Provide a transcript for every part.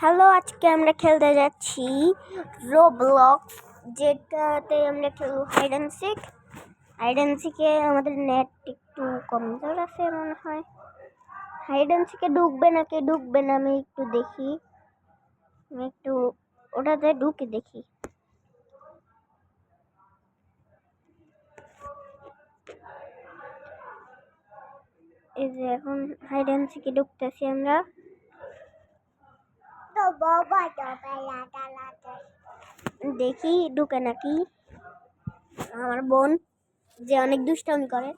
Hello, আজকে আমরা খেলতে যাচ্ছি রোবলক্স, যেটাতে আমরা খেলবো হাইড অ্যান্ড সিকে। আমাদের নেট একটু কমজোর আছে মনে হয়। হাইড অ্যান্ড সিকে ঢুকবে নাকি ঢুকবে না আমি একটু দেখি। আমি একটু ওটাতে ঢুকে দেখি। এই যে এখন হাইড অ্যান্ড সিকে ঢুকতেছি আমরা। দেখি ঢুকে নাকি। আমার বোন যে অনেক দুষ্টামি করে,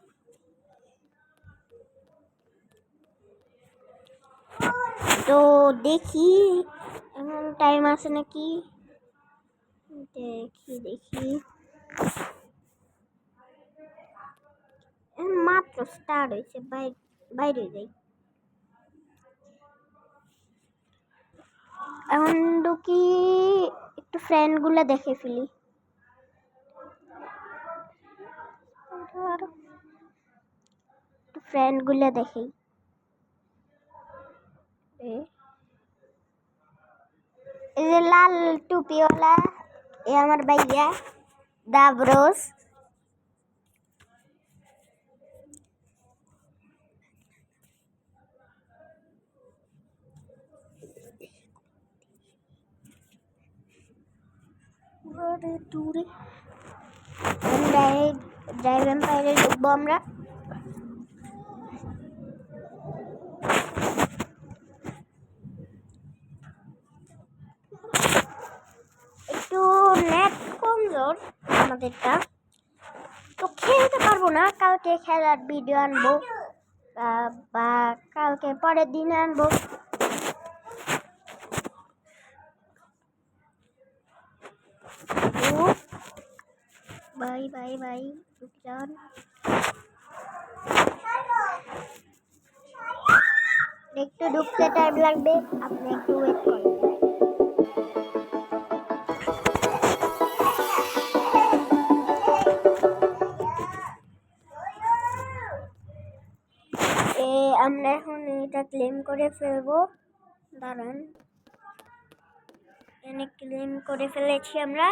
তো দেখি এখন টাইম আছে নাকি। দেখি মাত্র স্টার্ট হয়েছে, বাইরে যাই। এখন ঢুকি, একটু ফ্রেন্ডগুলো দেখে ফেলি। ফ্রেন্ডগুলো দেখি। এই যে লাল টুপিওয়ালা, এ আমার ভাইয়া দাবরোজ। দূরে ড্রাইভ এম্পায়ারে ঢুকবো আমরা। একটু নেট কমজোর আমাদেরটা, তো খেলতে পারবো না। কালকে খেলার ভিডিও আনবো বা কালকে পরের দিন আনবো। বাই বাই বাই, যান। একটু ঢুকতে টাইম লাগবে, আপনি একটু ওয়েট করেন। আমরা এখন এটা ক্লেম করে ফেলবো। দাঁড়ান, এনে ক্লেম করে ফেলেছি আমরা।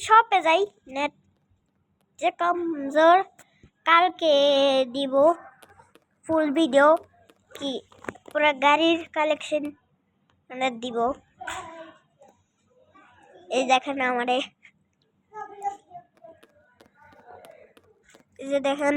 শপে যাই, নেট যে কমজোর। কালকে দিব ফুল ভিডিও, কি পুরো গাড়ির কালেকশন আমরা দিব। এই দেখেন আমারে, এই যে দেখেন